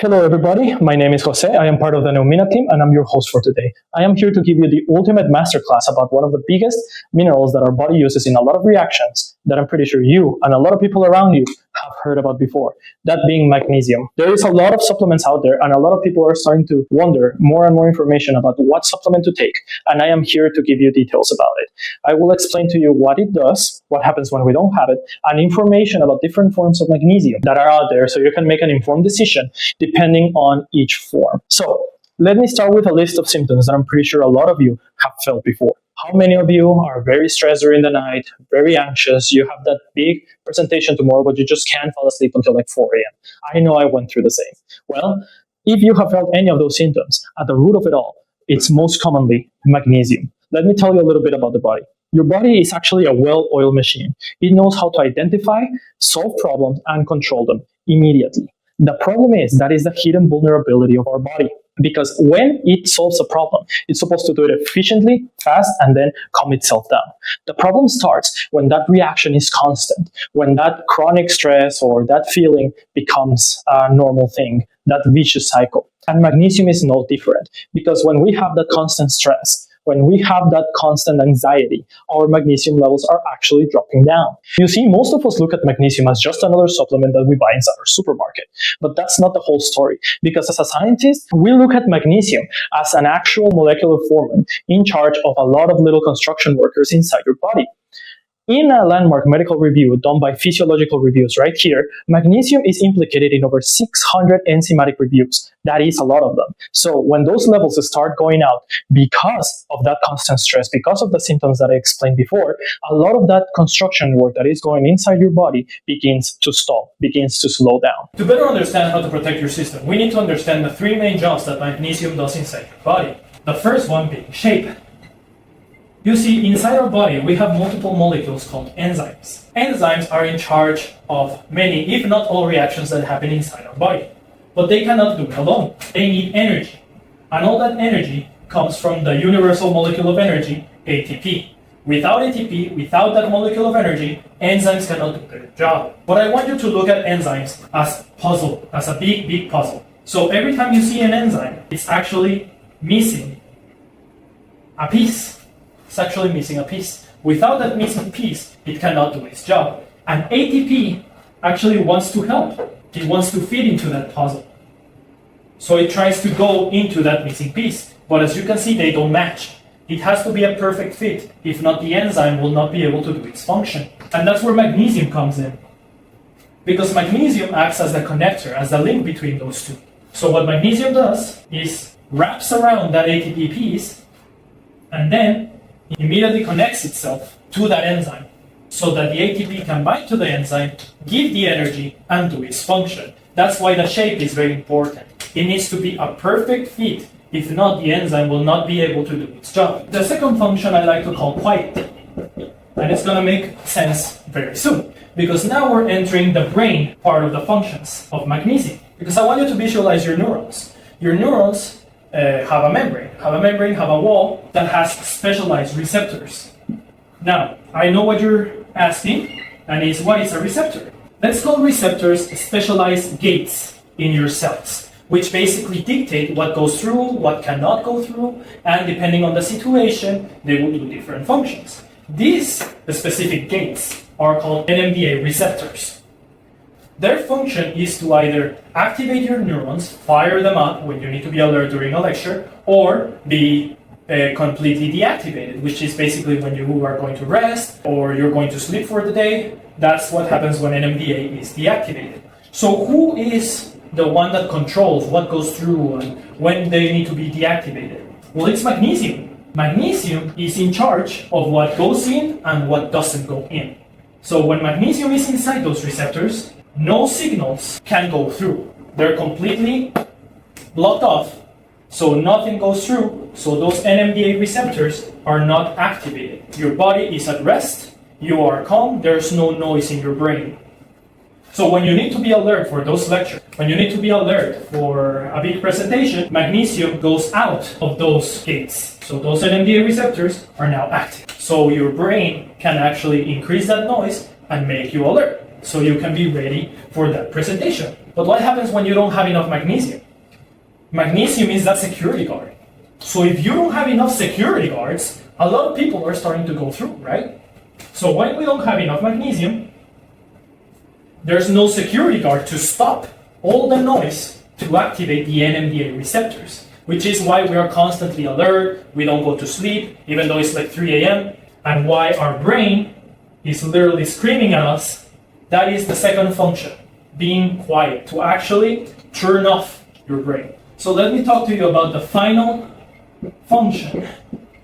Hello everybody, my name is Jose, I am part of the Neumina team and I'm your host for today. I am here to give you the ultimate masterclass about one of the biggest minerals that our body uses in a lot of reactions that I'm pretty sure you and a lot of people around you have heard about before, that being magnesium. There is a lot of supplements out there and a lot of people are starting to wonder more and more information about what supplement to take, and I am here to give you details about it. I will explain to you what it does, what happens when we don't have it, and information about different forms of magnesium that are out there so you can make an informed decision depending on each form. So let me start with a list of symptoms that I'm pretty sure a lot of you have felt before. How many of you are very stressed during the night, very anxious, you have that big presentation tomorrow, but you just can't fall asleep until like 4 a.m.? I know I went through the same. Well, if you have felt any of those symptoms, at the root of it all, it's most commonly magnesium. Let me tell you a little bit about the body. Your body is actually a well-oiled machine. It knows how to identify, solve problems, and control them immediately. The problem is that is the hidden vulnerability of our body. Because when it solves a problem, it's supposed to do it efficiently, fast, and then calm itself down. The problem starts when that reaction is constant, when that chronic stress or that feeling becomes a normal thing, that vicious cycle. And magnesium is no different, because when we have that constant stress, when we have that constant anxiety, our magnesium levels are actually dropping down. You see, most of us look at magnesium as just another supplement that we buy inside our supermarket. But that's not the whole story, because as a scientist, we look at magnesium as an actual molecular foreman in charge of a lot of little construction workers inside your body. In a landmark medical review done by Physiological Reviews right here, magnesium is implicated in over 600 enzymatic reviews. That is a lot of them. So when those levels start going out because of that constant stress, because of the symptoms that I explained before, a lot of that construction work that is going inside your body begins to stall, begins to slow down. To better understand how to protect your system, we need to understand the three main jobs that magnesium does inside your body. The first one being shape. You see, inside our body, we have multiple molecules called enzymes. Enzymes are in charge of many, if not all, reactions that happen inside our body. But they cannot do it alone. They need energy. And all that energy comes from the universal molecule of energy, ATP. Without ATP, without that molecule of energy, enzymes cannot do their job. But I want you to look at enzymes as puzzle, as a big, big puzzle. So every time you see an enzyme, it's actually missing a piece. It's actually missing a piece. Without that missing piece, it cannot do its job. And ATP actually wants to help. It wants to fit into that puzzle. So it tries to go into that missing piece. But as you can see, they don't match. It has to be a perfect fit. If not, the enzyme will not be able to do its function. And that's where magnesium comes in. Because magnesium acts as the connector, as the link between those two. So what magnesium does is wraps around that ATP piece and then immediately connects itself to that enzyme so that the ATP can bind to the enzyme, give the energy, and do its function. That's why the shape is very important. It needs to be a perfect fit. If not, the enzyme will not be able to do its job. The second function I like to call quiet. And it's going to make sense very soon, because now we're entering the brain part of the functions of magnesium. Because I want you to visualize your neurons. Your neurons have a membrane, have a wall that has specialized receptors. Now, I know what you're asking, and is what is a receptor? Let's call receptors specialized gates in your cells, which basically dictate what goes through, what cannot go through, and depending on the situation, they will do different functions. These specific gates are called NMDA receptors. Their function is to either activate your neurons, fire them up when you need to be alert during a lecture, or be completely deactivated, which is basically when you are going to rest or you're going to sleep for the day. That's what happens when NMDA is deactivated. So who is the one that controls what goes through and when they need to be deactivated? Well, it's magnesium. Magnesium is in charge of what goes in and what doesn't go in. So when magnesium is inside those receptors, no signals can go through. They're completely blocked off, so nothing goes through, so those NMDA receptors are not activated. Your body is at rest, you are calm, there's no noise in your brain. So when you need to be alert for those lectures, when you need to be alert for a big presentation, magnesium goes out of those gates. So those NMDA receptors are now active. So your brain can actually increase that noise and make you alert, so you can be ready for that presentation. But what happens when you don't have enough magnesium? Magnesium is that security guard. So if you don't have enough security guards, a lot of people are starting to go through, right? So when we don't have enough magnesium, there's no security guard to stop all the noise to activate the NMDA receptors, which is why we are constantly alert, we don't go to sleep, even though it's like 3 a.m., and why our brain is literally screaming at us. That is the second function, being quiet, to actually turn off your brain. So let me talk to you about the final function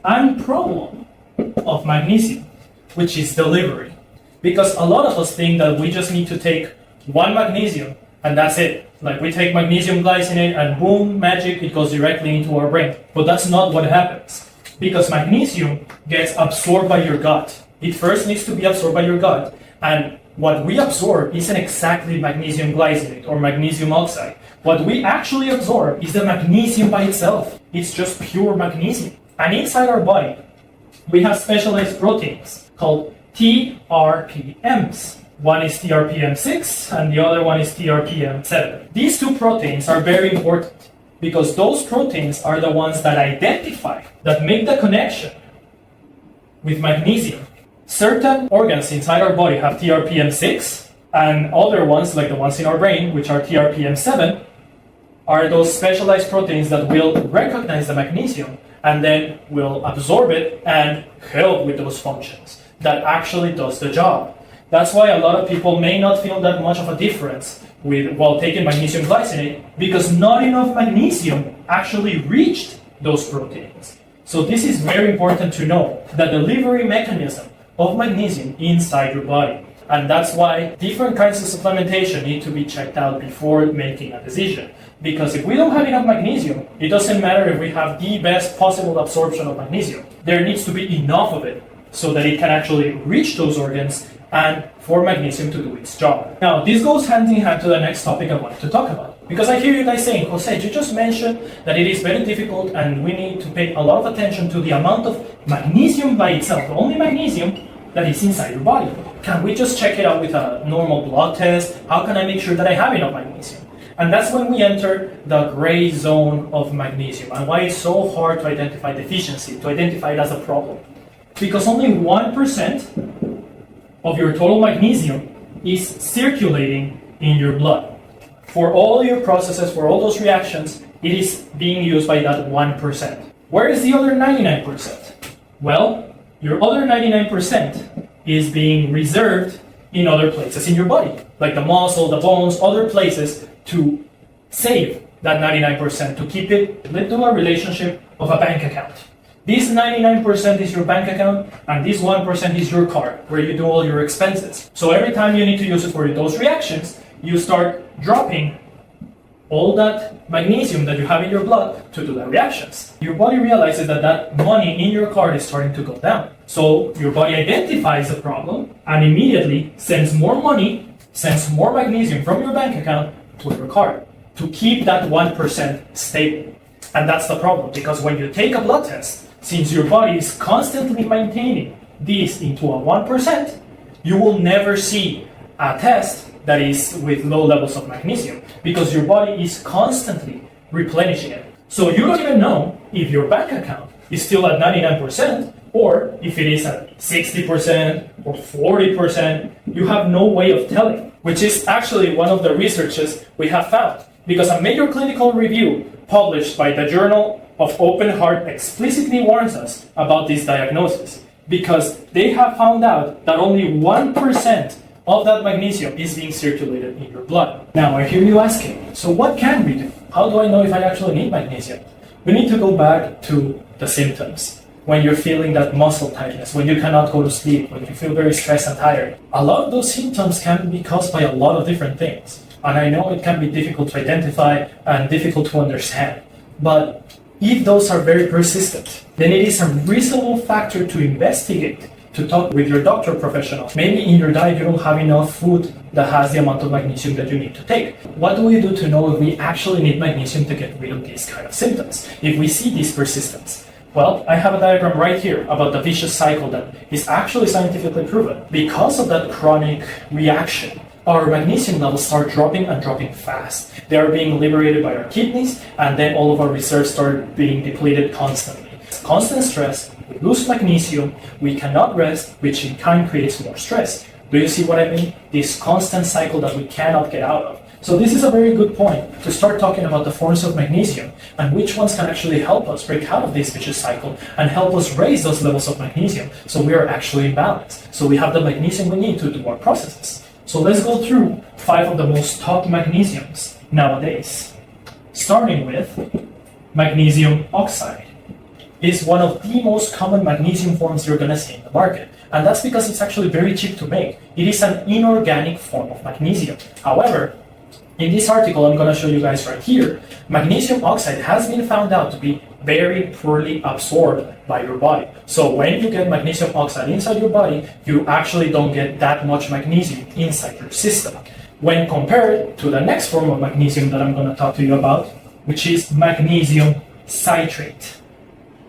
and problem of magnesium, which is delivery. Because a lot of us think that we just need to take one magnesium and that's it. Like we take magnesium glycinate and boom, magic, it goes directly into our brain. But that's not what happens. Because magnesium gets absorbed by your gut. It first needs to be absorbed by your gut. And what we absorb isn't exactly magnesium glycinate or magnesium oxide. What we actually absorb is the magnesium by itself. It's just pure magnesium. And inside our body, we have specialized proteins called TRPMs. One is TRPM6 and the other one is TRPM7. These two proteins are very important because those proteins are the ones that identify, that make the connection with magnesium. Certain organs inside our body have TRPM6 and other ones, like the ones in our brain, which are TRPM7, are those specialized proteins that will recognize the magnesium and then will absorb it and help with those functions. That actually does the job. That's why a lot of people may not feel that much of a difference while taking magnesium glycinate because not enough magnesium actually reached those proteins. So this is very important to know, the delivery mechanism of magnesium inside your body. And that's why different kinds of supplementation need to be checked out before making a decision. Because if we don't have enough magnesium, it doesn't matter if we have the best possible absorption of magnesium. There needs to be enough of it so that it can actually reach those organs and for magnesium to do its job. Now, this goes hand in hand to the next topic I wanted to talk about. Because I hear you guys saying, Jose, you just mentioned that it is very difficult and we need to pay a lot of attention to the amount of magnesium by itself, only magnesium that is inside your body. Can we just check it out with a normal blood test? How can I make sure that I have enough magnesium? And that's when we enter the gray zone of magnesium and why it's so hard to identify deficiency, to identify it as a problem. Because only 1% of your total magnesium is circulating in your blood. For all your processes, for all those reactions, it is being used by that 1%. Where is the other 99%? Well, your other 99% is being reserved in other places in your body, like the muscle, the bones, other places to save that 99%, to keep it, let's do a relationship of a bank account. This 99% is your bank account, and this 1% is your card, where you do all your expenses. So every time you need to use it for those reactions, you start dropping all that magnesium that you have in your blood to do the reactions. Your body realizes that that money in your card is starting to go down. So your body identifies the problem and immediately sends more money, sends more magnesium from your bank account to your card to keep that 1% stable. And that's the problem, because when you take a blood test, since your body is constantly maintaining this into a 1%, you will never see a test that is with low levels of magnesium, because your body is constantly replenishing it. So you don't even know if your bank account is still at 99% or if it is at 60% or 40%. You have no way of telling, which is actually one of the researches we have found, because a major clinical review published by the Journal of Open Heart explicitly warns us about this diagnosis, because they have found out that only 1% of that magnesium is being circulated in your blood. Now, I hear you asking, so what can we do? How do I know if I actually need magnesium? We need to go back to the symptoms. When you're feeling that muscle tightness, when you cannot go to sleep, when you feel very stressed and tired. A lot of those symptoms can be caused by a lot of different things. And I know it can be difficult to identify and difficult to understand. But if those are very persistent, then it is a reasonable factor to investigate, to talk with your doctor professional. Maybe in your diet you don't have enough food that has the amount of magnesium that you need to take. What do we do to know if we actually need magnesium to get rid of these kind of symptoms, if we see this persistence? Well, I have a diagram right here about the vicious cycle that is actually scientifically proven. Because of that chronic reaction our magnesium levels start dropping and dropping fast. They are being liberated by our kidneys, and then all of our reserves start being depleted constantly. Constant stress, we lose magnesium, we cannot rest, which in kind creates more stress. Do you see what I mean? This constant cycle that we cannot get out of. So this is a very good point to start talking about the forms of magnesium and which ones can actually help us break out of this vicious cycle and help us raise those levels of magnesium so we are actually in balance. So we have the magnesium we need to do our processes. So let's go through 5 of the most taught magnesiums nowadays. Starting with magnesium oxide. Is one of the most common magnesium forms you're going to see in the market. And that's because it's actually very cheap to make. It is an inorganic form of magnesium. However, in this article I'm going to show you guys right here, magnesium oxide has been found out to be very poorly absorbed by your body. So when you get magnesium oxide inside your body, you actually don't get that much magnesium inside your system. When compared to the next form of magnesium that I'm going to talk to you about, which is magnesium citrate.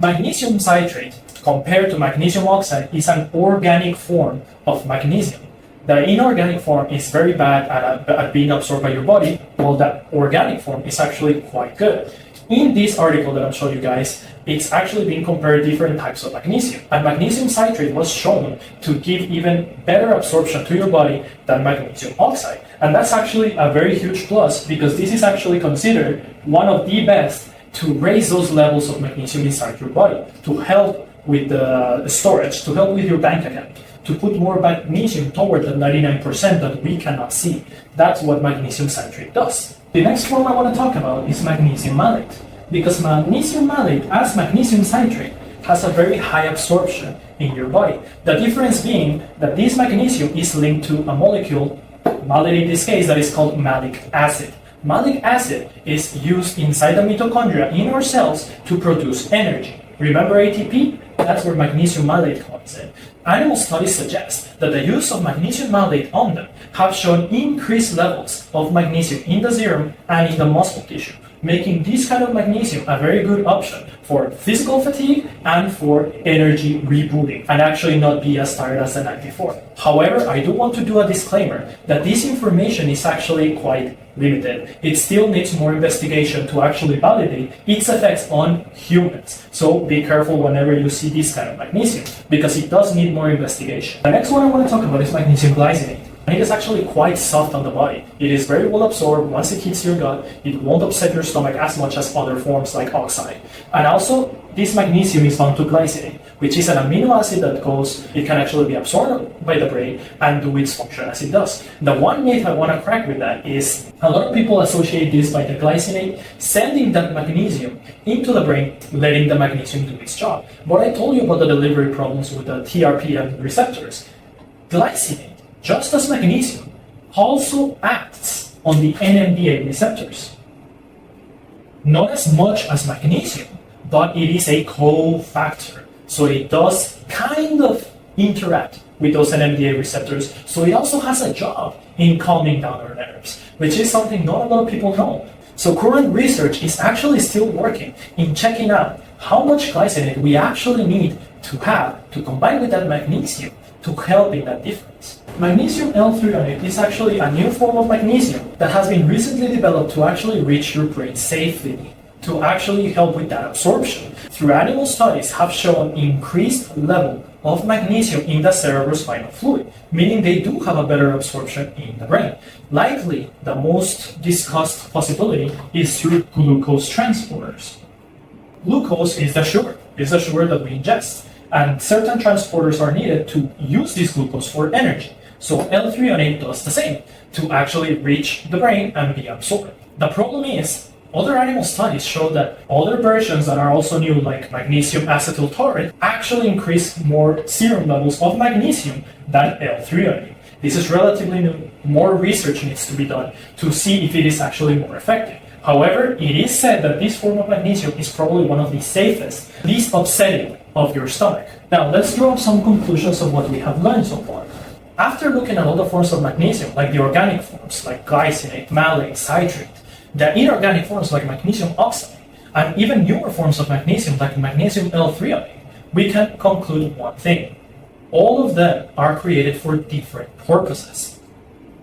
Magnesium citrate, compared to magnesium oxide, is an organic form of magnesium. The inorganic form is very bad at being absorbed by your body, while the organic form is actually quite good. In this article that I'm showing you guys, it's actually been compared different types of magnesium. And magnesium citrate was shown to give even better absorption to your body than magnesium oxide. And that's actually a very huge plus because this is actually considered one of the best to raise those levels of magnesium inside your body, to help with the storage, to help with your bank account, to put more magnesium toward the 99% that we cannot see. That's what magnesium citrate does. The next form I want to talk about is magnesium malate, because magnesium malate, as magnesium citrate, has a very high absorption in your body. The difference being that this magnesium is linked to a molecule, malate in this case, that is called malic acid. Malic acid is used inside the mitochondria in our cells to produce energy. Remember ATP? That's where magnesium malate comes in. Animal studies suggest that the use of magnesium malate on them have shown increased levels of magnesium in the serum and in the muscle tissue, making this kind of magnesium a very good option for physical fatigue and for energy rebooting, and actually not be as tired as the night before. However, I do want to do a disclaimer that this information is actually quite limited. It still needs more investigation to actually validate its effects on humans. So be careful whenever you see this kind of magnesium, because it does need more investigation. The next one I want to talk about is magnesium glycinate. And it is actually quite soft on the body. It is very well absorbed. Once it hits your gut, it won't upset your stomach as much as other forms like oxide. And also, this magnesium is bound to glycinate, which is an amino acid it can actually be absorbed by the brain and do its function as it does. The one myth I want to crack with that is a lot of people associate this by the glycinate sending that magnesium into the brain, letting the magnesium do its job. But I told you about the delivery problems with the TRPM receptors. Glycinate, just as magnesium, also acts on the NMDA receptors. Not as much as magnesium, but it is a cofactor. So it does kind of interact with those NMDA receptors. So it also has a job in calming down our nerves, which is something not a lot of people know. So current research is actually still working in checking out how much glycinate we actually need to have to combine with that magnesium to help in that difference. Magnesium L-threonate is actually a new form of magnesium that has been recently developed to actually reach your brain safely, to actually help with that absorption. Through animal studies have shown increased level of magnesium in the cerebrospinal fluid, meaning they do have a better absorption in the brain. Likely, the most discussed possibility is through glucose transporters. Glucose is the sugar that we ingest, and certain transporters are needed to use this glucose for energy. So L-threonate does the same, to actually reach the brain and be absorbed. The problem is, other animal studies show that other versions that are also new, like magnesium acetyltaurate, actually increase more serum levels of magnesium than L-threonate. This is relatively new. More research needs to be done to see if it is actually more effective. However, it is said that this form of magnesium is probably one of the safest, least upsetting of your stomach. Now, let's draw up some conclusions of what we have learned so far. After looking at all the forms of magnesium, like the organic forms, like glycinate, malate, citrate, the inorganic forms like magnesium oxide, and even newer forms of magnesium like magnesium L-threonate, we can conclude one thing. All of them are created for different purposes.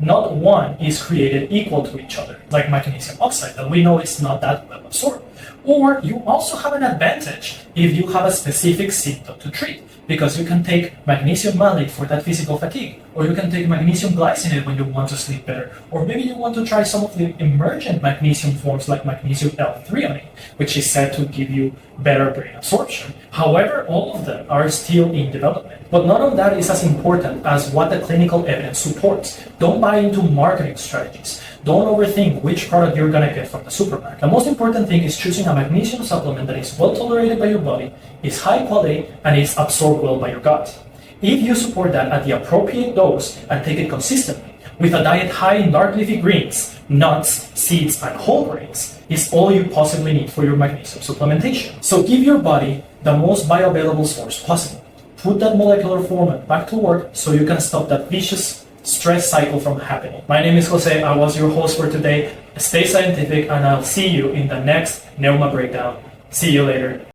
not one is created equal to each other, like magnesium oxide, that we know is not that well absorbed. Or you also have an advantage if you have a specific symptom to treat, because you can take magnesium malate for that physical fatigue, or you can take magnesium glycinate when you want to sleep better, or maybe you want to try some of the emergent magnesium forms like magnesium L-threonate, which is said to give you better brain absorption. However, all of them are still in development. But none of that is as important as what the clinical evidence supports. Don't buy into marketing strategies. Don't overthink which product you're going to get from the supermarket. The most important thing is choosing a magnesium supplement that is well tolerated by your body, is high quality, and is absorbed well by your gut. If you support that at the appropriate dose and take it consistently, with a diet high in dark leafy greens, nuts, seeds, and whole grains, is all you possibly need for your magnesium supplementation. So give your body the most bioavailable source possible. Put that molecular format back to work so you can stop that vicious stress cycle from happening. My name is Jose. I was your host for today. Stay scientific, and I'll see you in the next Neuma breakdown. See you later.